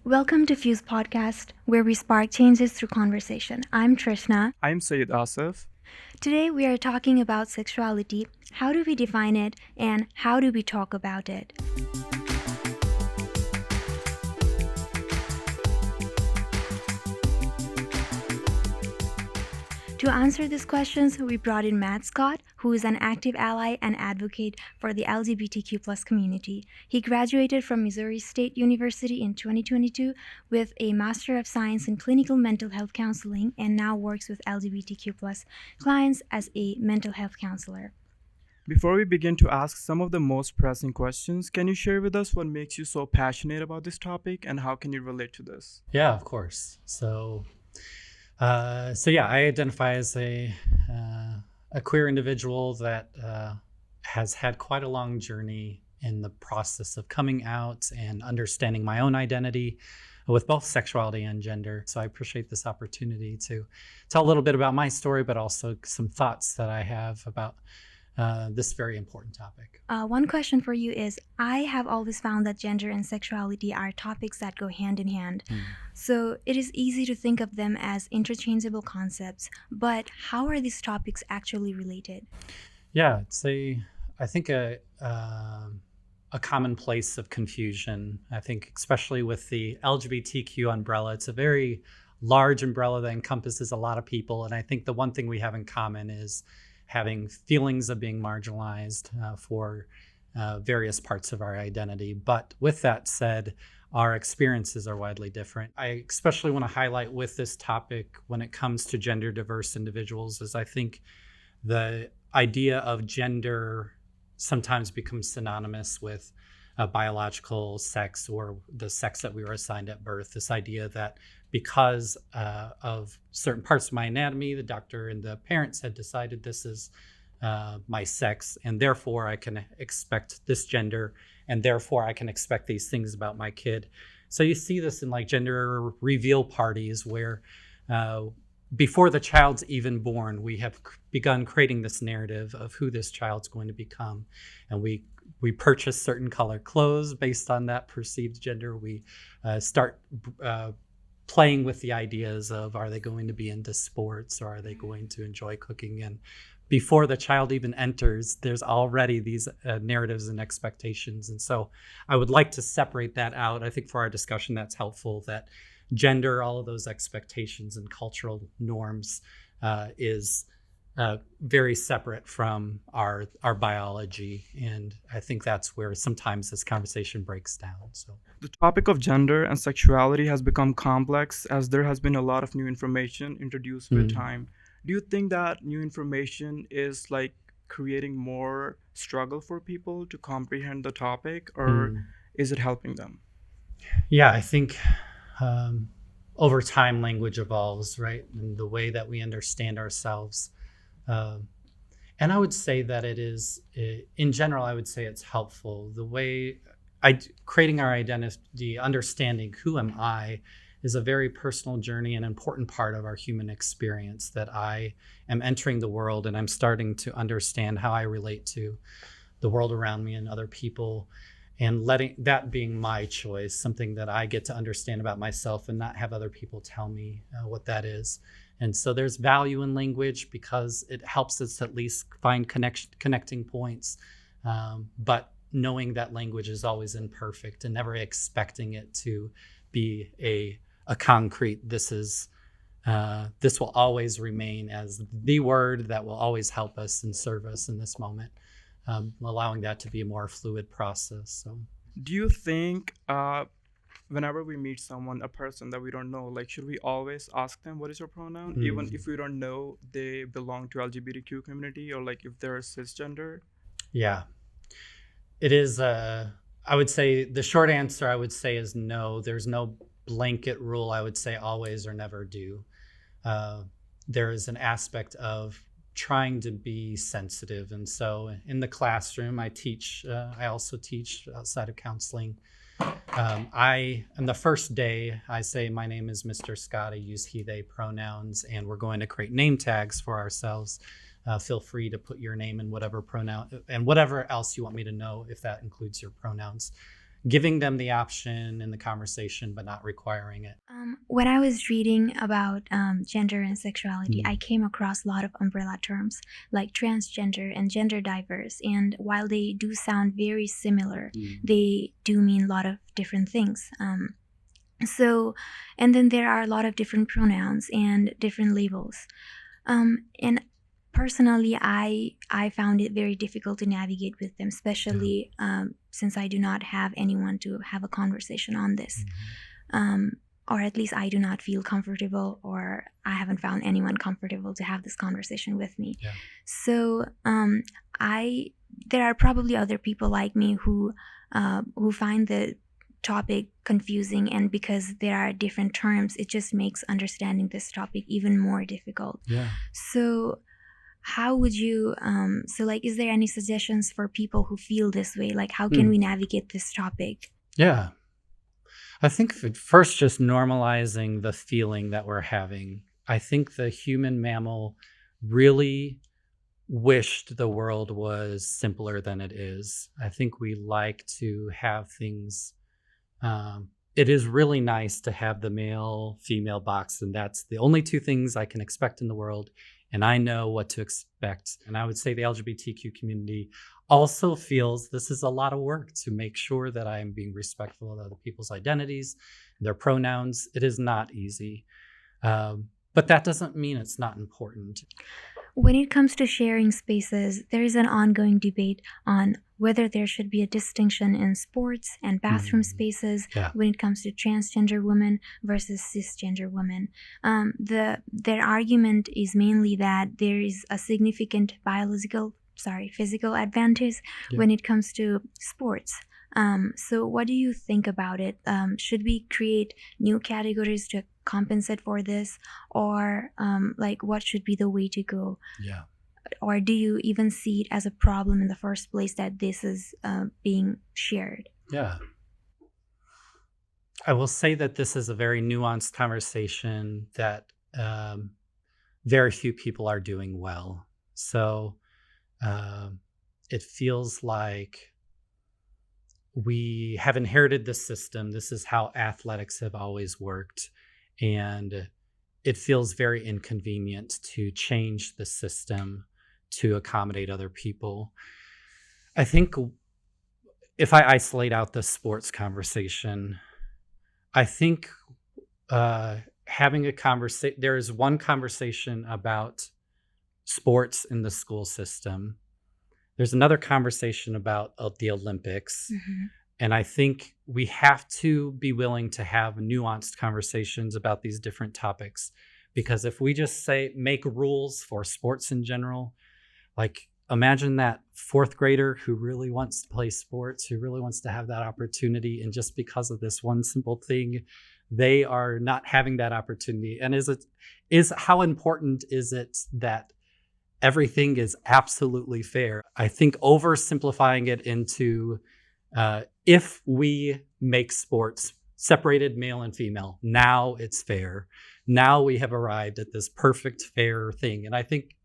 Welcome to Fuse Podcast, where we spark changes through conversation. I'm Trishna. I'm Sayed Asif. Today we are talking about sexuality. How do we define it and how do we talk about it? To answer these questions, we brought in Matt Scott, who is an active ally and advocate for the LGBTQ community. He graduated from Missouri State University in 2022 with a Master of Science in Clinical Mental Health Counseling and now works with LGBTQ clients as a mental health counselor. Before we begin to ask some of the most pressing questions, can you share with us what makes you so passionate about this topic and how can you relate to this? Yeah, of course. I identify as a queer individual that has had quite a long journey in the process of coming out and understanding my own identity with both sexuality and gender. So I appreciate this opportunity to tell a little bit about my story, but also some thoughts that I have about this very important topic. One question for you is, I have always found that gender and sexuality are topics that go hand in hand. So it is easy to think of them as interchangeable concepts, but how are these topics actually related? Yeah, I think a common place of confusion. I think especially with the LGBTQ umbrella, it's a very large umbrella that encompasses a lot of people. And I think the one thing we have in common is having feelings of being marginalized for various parts of our identity. But with that said, our experiences are widely different. I especially want to highlight with this topic when it comes to gender diverse individuals is I think the idea of gender sometimes becomes synonymous with biological sex or the sex that we were assigned at birth. This idea that because of certain parts of my anatomy, the doctor and the parents had decided this is my sex, and therefore I can expect this gender, and therefore I can expect these things about my kid. So you see this in like gender reveal parties where before the child's even born, we have begun creating this narrative of who this child's going to become. And we purchase certain color clothes based on that perceived gender. We start playing with the ideas of, are they going to be into sports or are they going to enjoy cooking? And before the child even enters, there's already these narratives and expectations. And so I would like to separate that out. I think for our discussion, that's helpful, that gender, all of those expectations and cultural norms is very separate from our biology. And I think that's where sometimes this conversation breaks down. So the topic of gender and sexuality has become complex as there has been a lot of new information introduced with time. Do you think that new information is like creating more struggle for people to comprehend the topic, or is it helping them? Yeah, I think over time language evolves, right? And the way that we understand ourselves. And I would say that it is, in general, I would say it's helpful. The way creating our identity, understanding who am I, is a very personal journey, an important part of our human experience, that I am entering the world and I'm starting to understand how I relate to the world around me and other people, and letting that being my choice, something that I get to understand about myself and not have other people tell me what that is. And so there's value in language because it helps us at least find connecting points. But knowing that language is always imperfect and never expecting it to be a concrete, this will always remain as the word that will always help us and serve us in this moment, allowing that to be a more fluid process. So, do you think whenever we meet someone, a person that we don't know, like, should we always ask them what is your pronoun, even if we don't know they belong to LGBTQ community, or like if they're cisgender? Yeah, it is. I would say the short answer I would say is no. There's no blanket rule. I would say always or never do. There is an aspect of trying to be sensitive. And so in the classroom, I also teach outside of counseling. And the first day I say, my name is Mr. Scott. I use he, they pronouns, and we're going to create name tags for ourselves. Feel free to put your name and whatever pronoun and whatever else you want me to know, if that includes your pronouns. giving them the option in the conversation, but not requiring it. When I was reading about gender and sexuality, I came across a lot of umbrella terms like transgender and gender diverse. And while they do sound very similar, they do mean a lot of different things. And then there are a lot of different pronouns and different labels. And personally, I found it very difficult to navigate with them, especially since I do not have anyone to have a conversation on this. Or at least I do not feel comfortable, or I haven't found anyone comfortable to have this conversation with me. Yeah. So there are probably other people like me who find the topic confusing, and because there are different terms, it just makes understanding this topic even more difficult. Yeah. So how would you is there any suggestions for people who feel this way? Like, how can we navigate this topic? Yeah. I think first, just normalizing the feeling that we're having. I think the human mammal really wished the world was simpler than it is. I think we like to have things. It is really nice to have the male female box, and that's the only two things I can expect in the world, and I know what to expect. And I would say the LGBTQ community also feels this is a lot of work to make sure that I am being respectful of other people's identities, their pronouns. It is not easy, but that doesn't mean it's not important. When it comes to sharing spaces, there is an ongoing debate on whether there should be a distinction in sports and bathroom spaces when it comes to transgender women versus cisgender women. Their argument is mainly that there is a significant physical advantage when it comes to sports. So what do you think about it? Should we create new categories to compensate for this, or what should be the way to go? Yeah. Or do you even see it as a problem in the first place that this is being shared? Yeah. I will say that this is a very nuanced conversation that very few people are doing well. So it feels like we have inherited this system. This is how athletics have always worked. And it feels very inconvenient to change the system to accommodate other people. I think if I isolate out the sports conversation, I think having a conversation, there is one conversation about sports in the school system. There's another conversation about the Olympics. And I think we have to be willing to have nuanced conversations about these different topics. Because if we just make rules for sports in general, like imagine that fourth grader who really wants to play sports, who really wants to have that opportunity, and just because of this one simple thing, they are not having that opportunity. And how important is it that everything is absolutely fair? I think oversimplifying it into if we make sports separated male and female, now it's fair. Now we have arrived at this perfect fair thing. And I think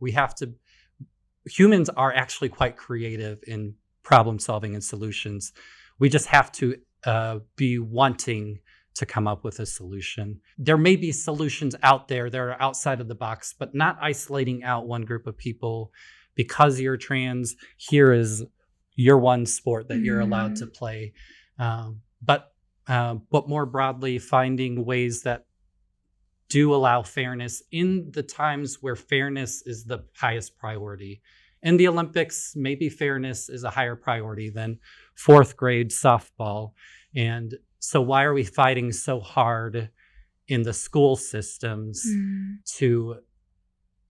humans are actually quite creative in problem solving and solutions. We just have to be wanting to come up with a solution. There may be solutions out there that are outside of the box, but not isolating out one group of people because you're trans. Here is your one sport that you're allowed to play. But more broadly, finding ways that do allow fairness in the times where fairness is the highest priority. In the Olympics, maybe fairness is a higher priority than fourth grade softball. And so why are we fighting so hard in the school systems to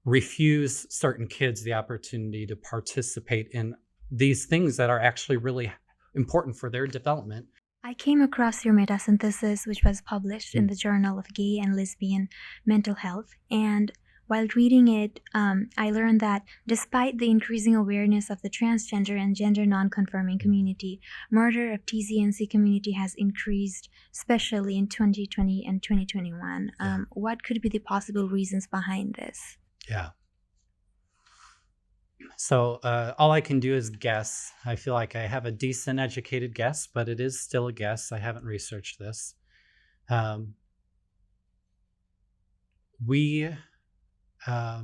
refuse certain kids the opportunity to participate in these things that are actually really important for their development? I came across your metasynthesis, which was published in the Journal of Gay and Lesbian Mental Health. And while reading it, I learned that despite the increasing awareness of the transgender and gender non-conforming community, murder of TCNC community has increased, especially in 2020 and 2021. What could be the possible reasons behind this? Yeah. So all I can do is guess. I feel like I have a decent educated guess, but it is still a guess. I haven't researched this. Um, we, uh,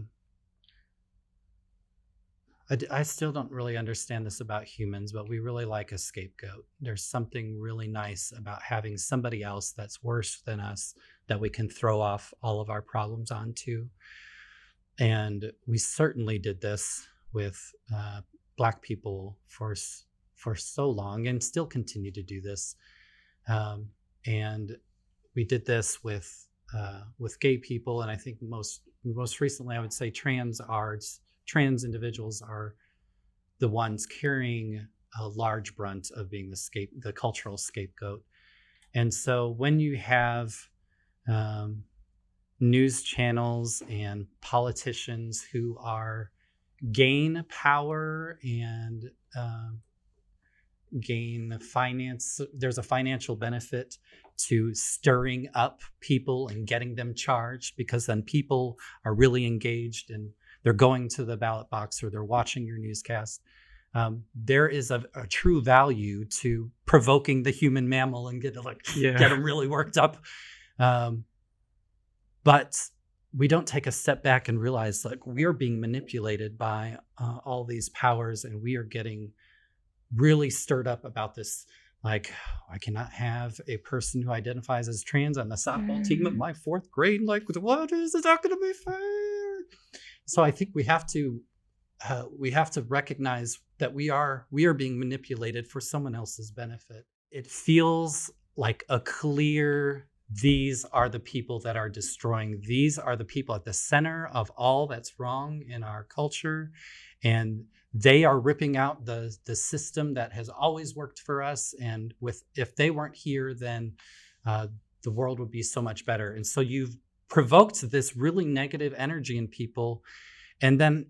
I still don't really understand this about humans, but we really like a scapegoat. There's something really nice about having somebody else that's worse than us that we can throw off all of our problems onto. And we certainly did this with Black people for so long, and still continue to do this. And we did this with gay people, and I think most recently, I would say trans individuals are the ones carrying a large brunt of being the cultural scapegoat. And so when you have news channels and politicians who gain power and gain finance, there's a financial benefit to stirring up people and getting them charged, because then people are really engaged and they're going to the ballot box or they're watching your newscast. There is a true value to provoking the human mammal and get them really worked up. But we don't take a step back and realize we are being manipulated by all these powers, and we are getting really stirred up about this. Like, I cannot have a person who identifies as trans on the softball team at my fourth grade. Like, what is it not going to be fair? So I think we have to recognize that we are being manipulated for someone else's benefit. It feels like a clear, these are the people that are destroying. These are the people at the center of all that's wrong in our culture. And they are ripping out the system that has always worked for us. And if they weren't here, then the world would be so much better. And so you've provoked this really negative energy in people. And then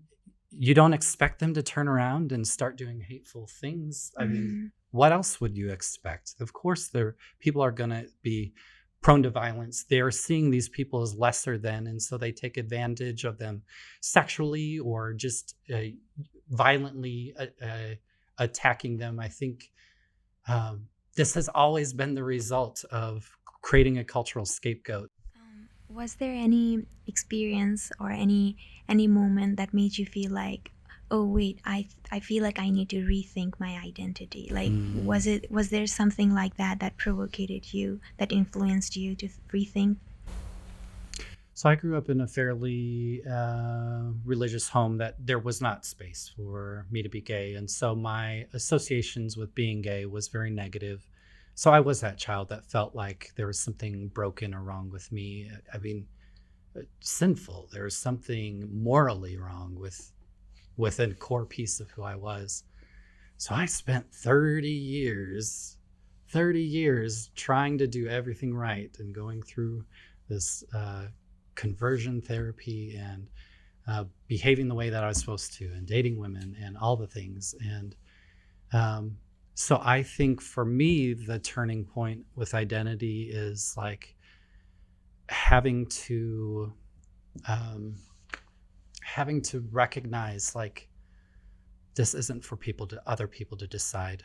you don't expect them to turn around and start doing hateful things. I mean, what else would you expect? Of course, people are going to be prone to violence. They are seeing these people as lesser than, and so they take advantage of them sexually or just violently attacking them. I think this has always been the result of creating a cultural scapegoat. Was there any experience or any moment that made you feel like, oh wait, I feel like I need to rethink my identity? Like, was there something like that provoked you, that influenced you to rethink? So I grew up in a fairly religious home that there was not space for me to be gay. And so my associations with being gay was very negative. So I was that child that felt like there was something broken or wrong with me. I mean, sinful. There was something morally wrong with a core piece of who I was. So I spent 30 years trying to do everything right and going through this conversion therapy and behaving the way that I was supposed to and dating women and all the things. And so I think for me, the turning point with identity is like having to recognize, like, this isn't for other people to decide,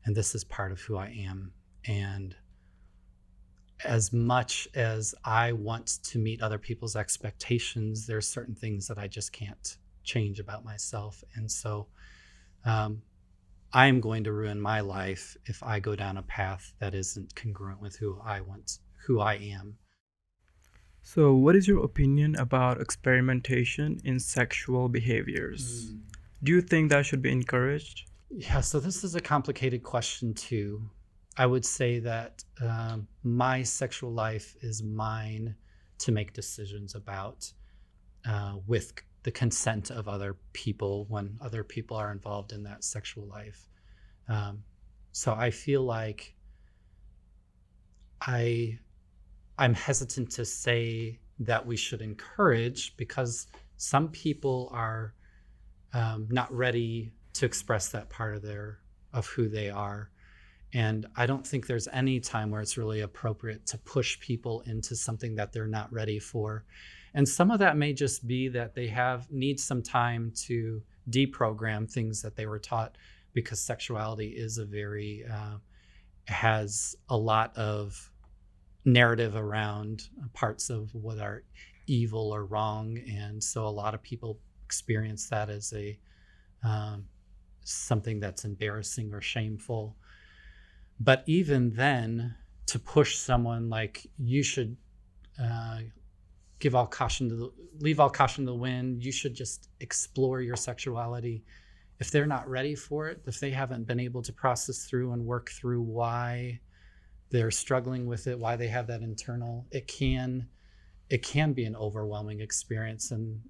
and this is part of who I am. And as much as I want to meet other people's expectations, there's certain things that I just can't change about myself. And so I am going to ruin my life if I go down a path that isn't congruent with who I am. So, what is your opinion about experimentation in sexual behaviors? Do you think that should be encouraged? Yeah, so this is a complicated question too. I would say that my sexual life is mine to make decisions about with the consent of other people when other people are involved in that sexual life. So I feel like I'm hesitant to say that we should encourage, because some people are not ready to express that part of who they are. And I don't think there's any time where it's really appropriate to push people into something that they're not ready for. And some of that may just be that they need some time to deprogram things that they were taught, because sexuality is has a lot of narrative around parts of what are evil or wrong, and so a lot of people experience that as a something that's embarrassing or shameful. But even then, to push someone like, you should leave all caution to the wind, you should just explore your sexuality. If they're not ready for it, if they haven't been able to process through and work through why they're struggling with it, why they have that internal, it can be an overwhelming experience, and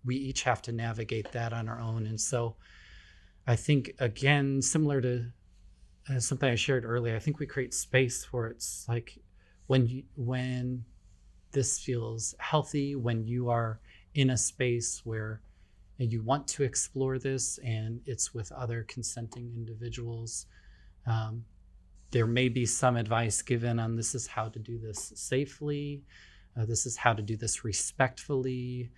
we each have to navigate that on our own. And so I think, again, similar to something I shared earlier, I think we create space for it. It's like when this feels healthy, when you are in a space where you want to explore this and it's with other consenting individuals. There may be some advice given on, this is how to do this safely. This is how to do this respectfully.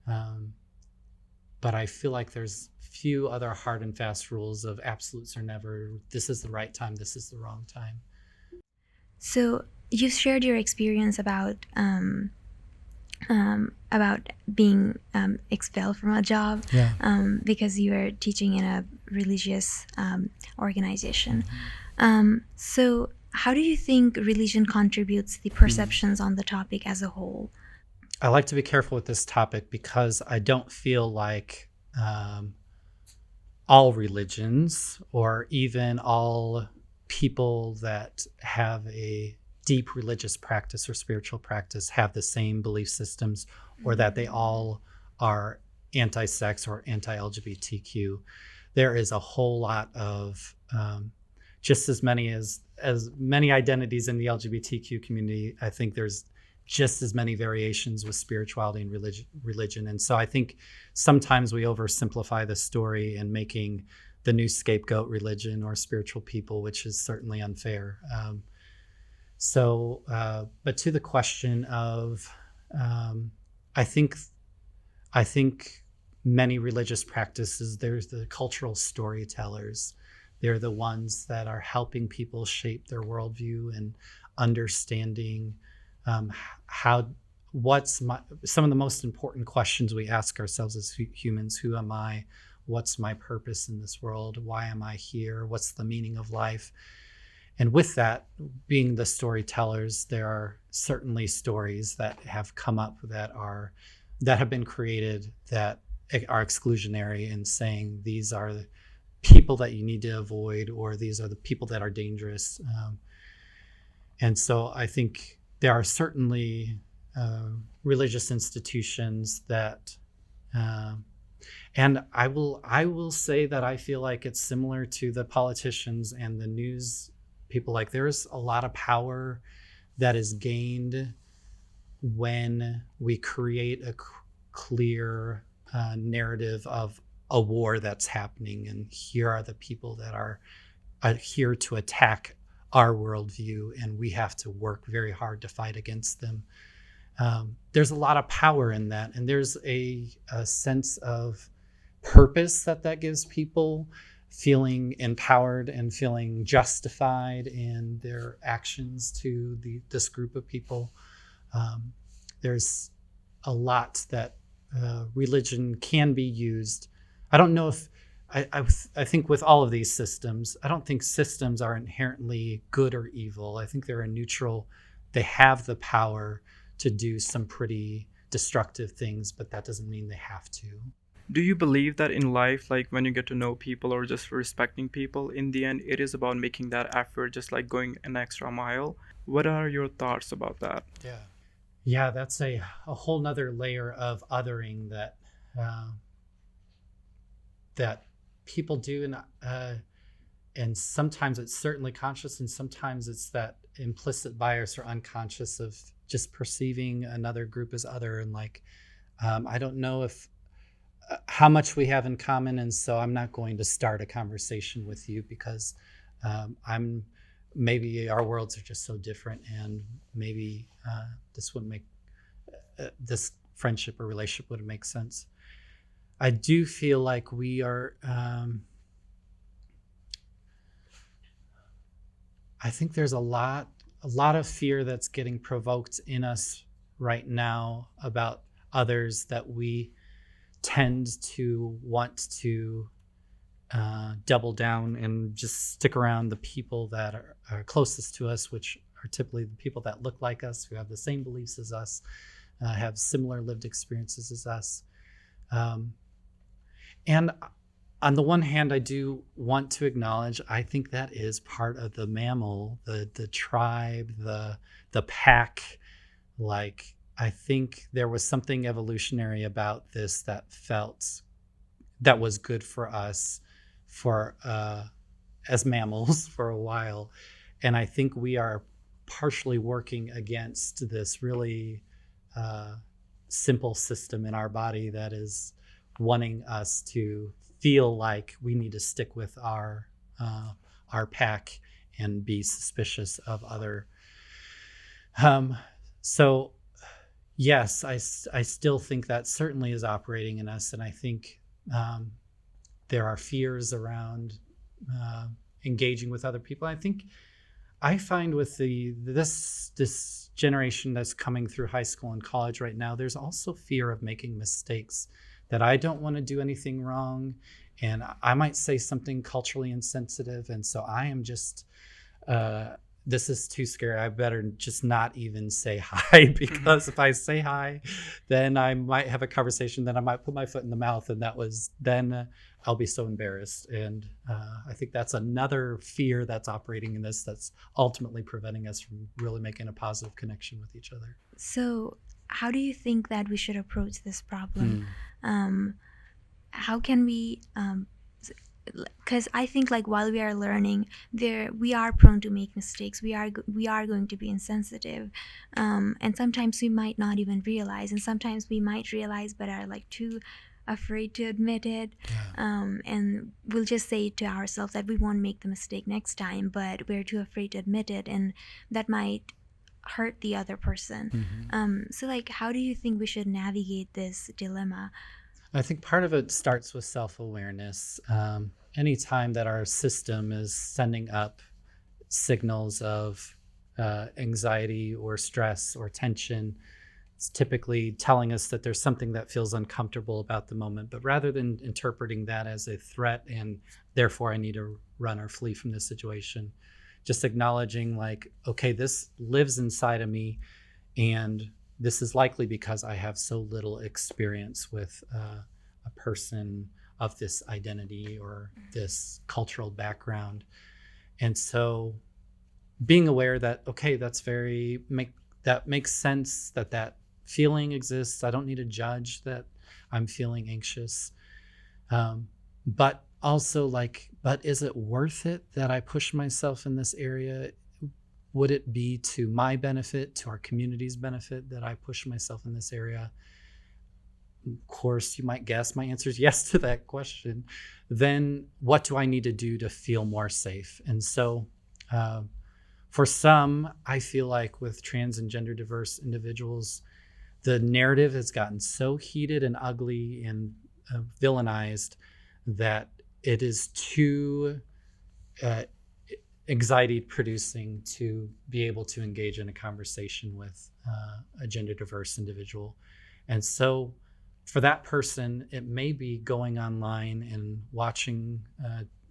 But I feel like there's few other hard and fast rules of absolutes or never. This is the right time. This is the wrong time. So you've shared your experience about being expelled from a job because you were teaching in a religious organization. So how do you think religion contributes the perceptions on the topic as a whole? I like to be careful with this topic because I don't feel like all religions, or even all people that have a deep religious practice or spiritual practice, have the same belief systems, or that they all are anti-sex or anti-LGBTQ. There is a whole lot of just as many identities in the LGBTQ community. I think there's just as many variations with spirituality and religion. And so I think sometimes we oversimplify the story in making the new scapegoat religion or spiritual people, which is certainly unfair. But to the question of, I think many religious practices, there's the cultural storytellers. They're the ones that are helping people shape their worldview and understanding some of the most important questions we ask ourselves as humans. Who am I? What's my purpose in this world? Why am I here? What's the meaning of life? And with that, being the storytellers, there are certainly stories that have come up that have been created that are exclusionary, and saying these are the people that you need to avoid, or these are the people that are dangerous. And so I think there are certainly religious institutions that, and I will say that I feel like it's similar to the politicians and the news people. Like, there's a lot of power that is gained when we create a clear narrative of a war that's happening, and here are the people that are here to attack our worldview, and we have to work very hard to fight against them. There's a lot of power in that, and there's a sense of purpose that gives people, feeling empowered and feeling justified in their actions to this group of people. There's a lot that religion can be used. I don't know if I think with all of these systems, I don't think systems are inherently good or evil. I think they're a neutral. They have the power to do some pretty destructive things, but that doesn't mean they have to. Do you believe that in life, like when you get to know people or just respecting people, in the end, it is about making that effort, just like going an extra mile? What are your thoughts about that? Yeah, that's a whole nother layer of othering that people do, and sometimes it's certainly conscious, and sometimes it's that implicit bias or unconscious of just perceiving another group as other, and like, I don't know if how much we have in common, and so I'm not going to start a conversation with you because maybe our worlds are just so different, and maybe this wouldn't make this friendship or relationship wouldn't make sense. I do feel like we are, I think there's a lot of fear that's getting provoked in us right now about others, that we tend to want to double down and just stick around the people that are closest to us, which are typically the people that look like us, who have the same beliefs as us, have similar lived experiences as us. And on the one hand, I do want to acknowledge, I think that is part of the mammal, the tribe, the pack. Like, I think there was something evolutionary about this that was good for us for as mammals for a while. And I think we are partially working against this really simple system in our body that is wanting us to feel like we need to stick with our pack and be suspicious of other. So yes, I still think that certainly is operating in us, and I think there are fears around engaging with other people. I find with this generation that's coming through high school and college right now, there's also fear of making mistakes, that I don't want to do anything wrong, and I might say something culturally insensitive, and so I am just this is too scary. I better just not even say hi, because if I say hi, then I might have a conversation, then I might put my foot in the mouth, and then I'll be so embarrassed. And I think that's another fear that's operating in this, that's ultimately preventing us from really making a positive connection with each other. So how do you think that we should approach this problem? How can we because I think, like, while we are learning, we are prone to make mistakes. We are going to be insensitive, and sometimes we might not even realize, and sometimes we might realize but are like too afraid to admit it. And we'll just say to ourselves that we won't make the mistake next time, but we're too afraid to admit it, and that might hurt the other person. So, like, how do you think we should navigate this dilemma? I think part of it starts with self-awareness. Anytime that our system is sending up signals of anxiety or stress or tension, it's typically telling us that there's something that feels uncomfortable about the moment. But rather than interpreting that as a threat and therefore I need to run or flee from this situation, just acknowledging, like, okay, this lives inside of me, and this is likely because I have so little experience with a person of this identity or this cultural background. And so being aware that, okay, that makes sense, that feeling exists. I don't need to judge that I'm feeling anxious. But also, like, but is it worth it that I push myself in this area? Would it be to my benefit, to our community's benefit, that I push myself in this area? Of course, you might guess my answer is yes to that question. Then what do I need to do to feel more safe? And so for some, I feel like with trans and gender diverse individuals, the narrative has gotten so heated and ugly and villainized that it is too anxiety producing to be able to engage in a conversation with a gender diverse individual. And so for that person, it may be going online and watching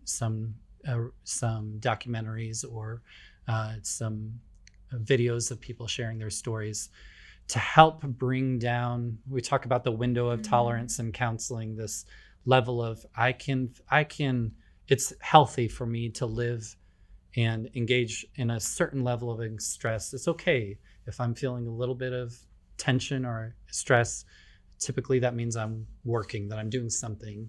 some documentaries or some videos of people sharing their stories to help bring down, we talk about the window of tolerance in counseling, this level of I can, it's healthy for me to live and engage in a certain level of stress. It's okay if I'm feeling a little bit of tension or stress. Typically that means I'm working, that I'm doing something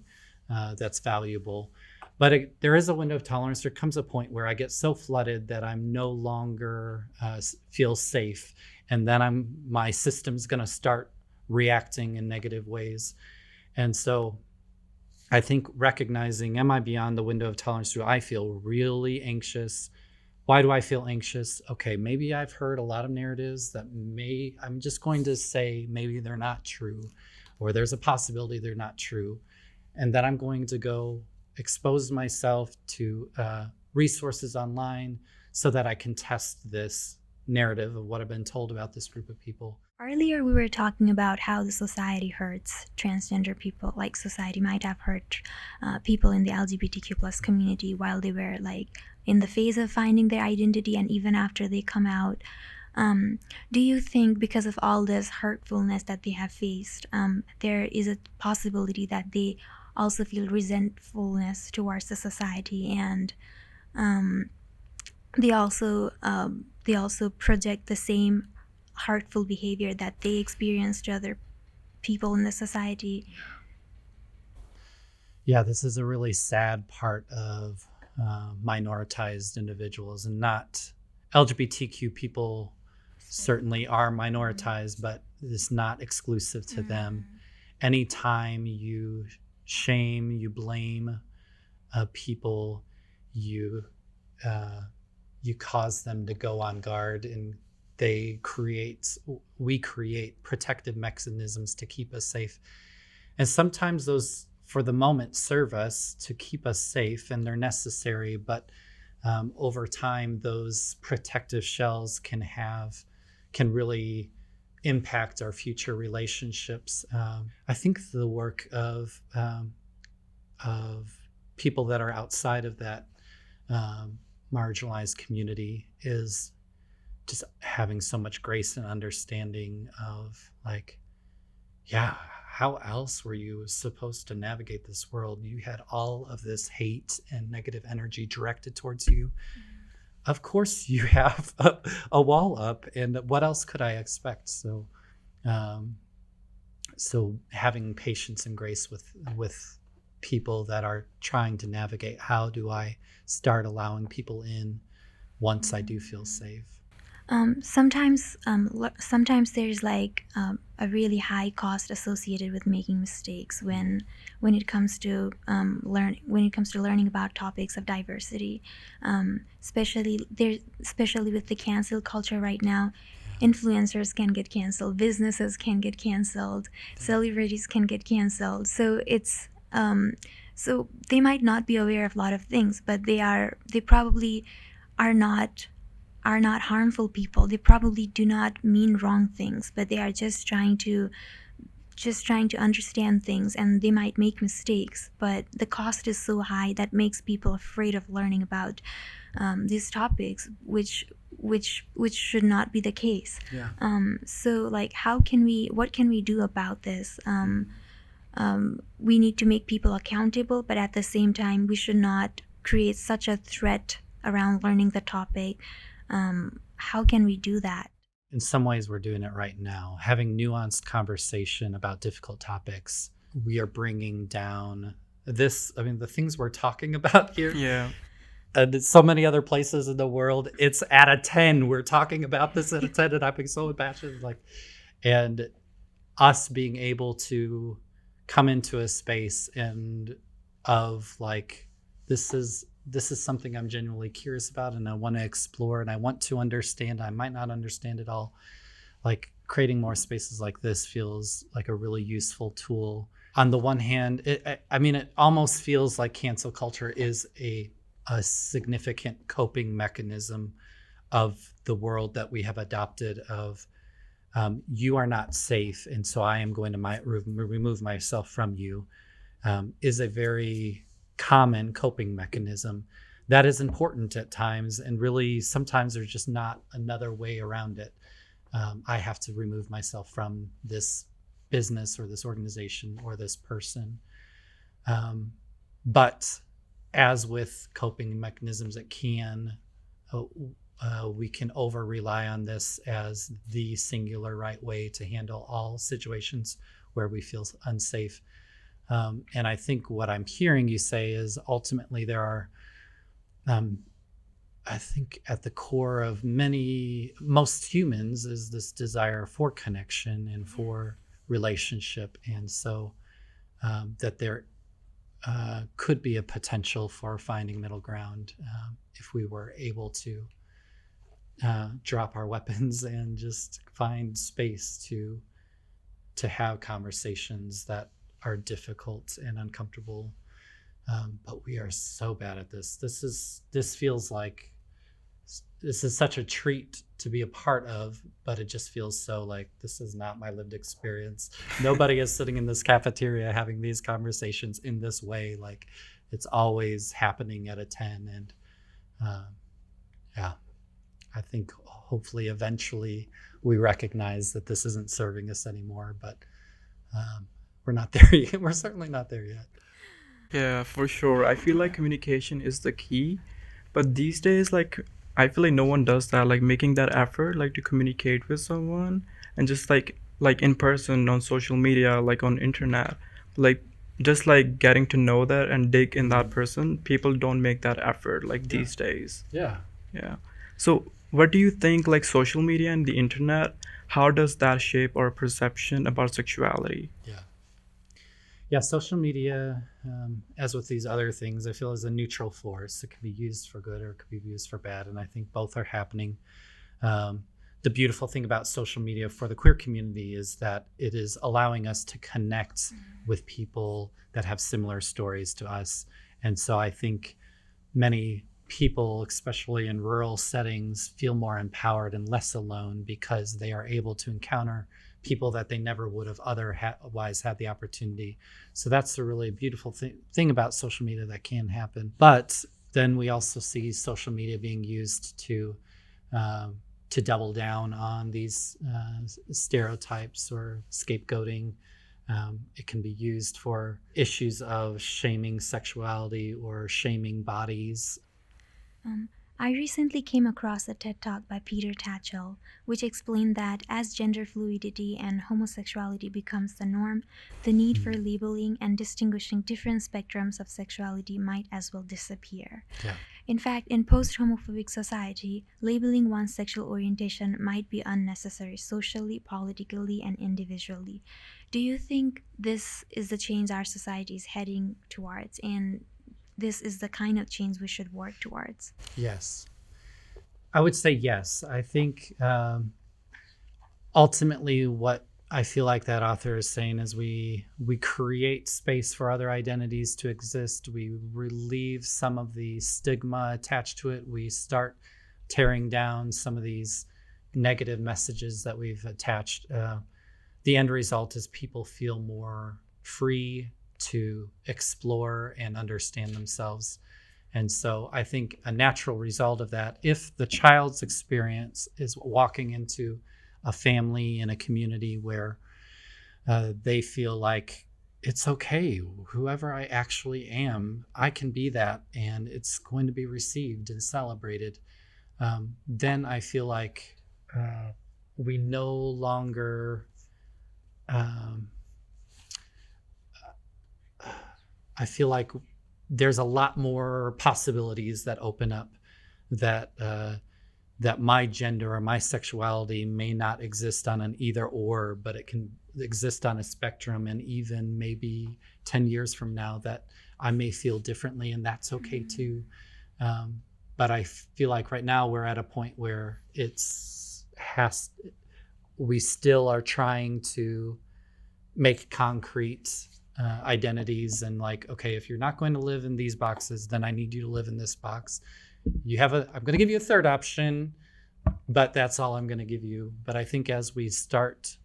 that's valuable. But there is a window of tolerance. There comes a point where I get so flooded that I'm no longer feel safe. And then my system's gonna start reacting in negative ways. And so I think recognizing, am I beyond the window of tolerance? Do I feel really anxious? Why do I feel anxious? Okay, maybe I've heard a lot of narratives that I'm just going to say maybe they're not true. or there's a possibility they're not true. And then I'm going to go expose myself to resources online so that I can test this narrative of what I've been told about this group of people. Earlier, we were talking about how the society hurts transgender people. Like, society might have hurt people in the LGBTQ plus community while they were like in the phase of finding their identity, and even after they come out. Do you think because of all this hurtfulness that they have faced, there is a possibility that they also feel resentfulness towards the society, and they also project the same hurtful behavior that they experience to other people in the society? Yeah, this is a really sad part of minoritized individuals, and not LGBTQ people certainly are minoritized, but it's not exclusive to them. Anytime you shame, you blame people, you cause them to go on guard, and we create protective mechanisms to keep us safe. And sometimes those, for the moment, serve us to keep us safe, and they're necessary. But over time, those protective shells can really impact our future relationships. I think the work of people that are outside of that marginalized community is just having so much grace and understanding of, like, yeah, how else were you supposed to navigate this world? You had all of this hate and negative energy directed towards you. Of course you have a wall up, and what else could I expect? So having patience and grace with people that are trying to navigate, how do I start allowing people in once I do feel safe? Sometimes there's like a really high cost associated with making mistakes when it comes to learning about topics of diversity, especially with the cancel culture right now. Influencers can get canceled, businesses can get canceled, celebrities can get canceled. So it's so they might not be aware of a lot of things, but they probably are not harmful people. They probably do not mean wrong things, but they are just trying to understand things, and they might make mistakes, but the cost is so high that makes people afraid of learning about these topics, which should not be the case. Yeah. So like, what can we do about this? We need to make people accountable, but at the same time, we should not create such a threat around learning the topic. How can we do that? In some ways, we're doing it right now, having nuanced conversation about difficult topics. We are bringing down the things we're talking about here. Yeah. And so many other places in the world, it's at a 10. We're talking about this at a 10, and I'm being so passionate. And us being able to come into a space and of like, this is something I'm genuinely curious about, and I want to explore, and I want to understand. I might not understand it all. Like, creating more spaces like this feels like a really useful tool. On the one hand, it almost feels like cancel culture is a significant coping mechanism of the world that we have adopted of, you are not safe, and so I am going to remove myself from you, is a very common coping mechanism that is important at times, and really sometimes there's just not another way around it. I have to remove myself from this business or this organization or this person. But as with coping mechanisms, we can over rely on this as the singular right way to handle all situations where we feel unsafe. And I think what I'm hearing you say is ultimately there are, I think at the core of most humans is this desire for connection and for relationship. And so that there could be a potential for finding middle ground if we were able to drop our weapons and just find space to to have conversations that are difficult and uncomfortable. But we are so bad at this. This feels like this is such a treat to be a part of, but it just feels so like this is not my lived experience. Nobody is sitting in this cafeteria having these conversations in this way. Like it's always happening at a 10. And yeah, I think hopefully eventually we recognize that this isn't serving us anymore, but we're not there yet. We're certainly not there yet. Yeah, for sure. I feel like communication is the key, but these days, like, I feel like no one does that, like making that effort, like to communicate with someone and just like in person on social media, like on internet, like just like getting to know that and dig in that person. People don't make that effort like these days. Yeah. Yeah. So, what do you think, like social media and the internet, how does that shape our perception about sexuality? Yeah. Yeah, social media, as with these other things, I feel is a neutral force. It can be used for good or it can be used for bad, and I think both are happening. The beautiful thing about social media for the queer community is that it is allowing us to connect with people that have similar stories to us. And so I think many people, especially in rural settings, feel more empowered and less alone because they are able to encounter people that they never would have otherwise had the opportunity. So that's the really beautiful thing about social media that can happen. But then we also see social media being used to double down on these stereotypes or scapegoating. It can be used for issues of shaming sexuality or shaming bodies. I recently came across a TED Talk by Peter Tatchell, which explained that as gender fluidity and homosexuality becomes the norm, the need for labeling and distinguishing different spectrums of sexuality might as well disappear. Yeah. In fact, in post-homophobic society, labeling one's sexual orientation might be unnecessary socially, politically, and individually. Do you think this is the change our society is heading towards, and this is the kind of change we should work towards? Yes. I would say yes. I think ultimately what I feel like that author is saying is we create space for other identities to exist. We relieve some of the stigma attached to it. We start tearing down some of these negative messages that we've attached. The end result is people feel more free to explore and understand themselves. And so I think a natural result of that, if the child's experience is walking into a family and a community where they feel like it's okay, whoever I actually am, I can be that, and it's going to be received and celebrated, then I feel like we no longer I feel like there's a lot more possibilities that open up, that that my gender or my sexuality may not exist on an either or, but it can exist on a spectrum, and even maybe 10 years from now that I may feel differently, and that's okay too. But I feel like right now we're at a point where we still are trying to make concrete identities, and like, okay, if you're not going to live in these boxes, then I need you to live in this box. I'm going to give you a third option, but that's all I'm going to give you. But I think as we start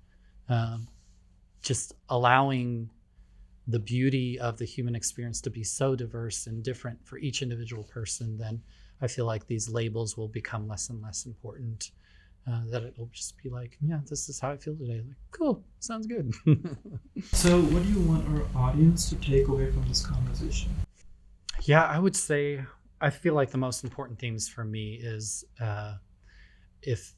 just allowing the beauty of the human experience to be so diverse and different for each individual person, then I feel like these labels will become less and less important. That it will just be like, yeah, this is how I feel today. Like, cool, sounds good. So, what do you want our audience to take away from this conversation? Yeah, I would say I feel like the most important things for me is if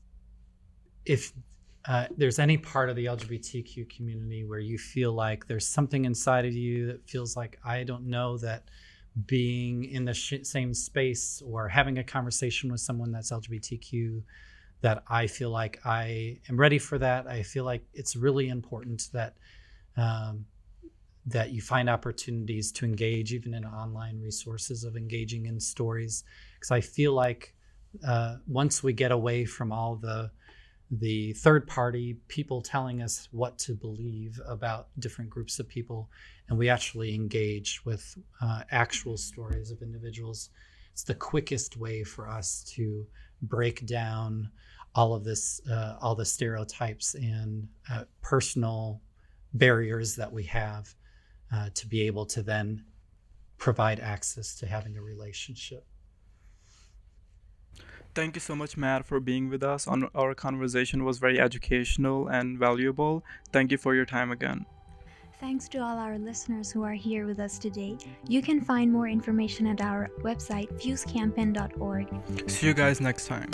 there's any part of the LGBTQ community where you feel like there's something inside of you that feels like, I don't know, that being in the same space or having a conversation with someone that's LGBTQ, that I feel like I am ready for that. I feel like it's really important that that you find opportunities to engage, even in online resources, of engaging in stories. Because I feel like once we get away from all the the third party, people telling us what to believe about different groups of people, and we actually engage with actual stories of individuals. It's the quickest way for us to break down all of this, all the stereotypes and personal barriers that we have to be able to then provide access to having a relationship. Thank you so much, Matt, for being with us. On our conversation was very educational and valuable. Thank you for your time again. Thanks to all our listeners who are here with us today. You can find more information at our website, fusecampaign.org. See you guys next time.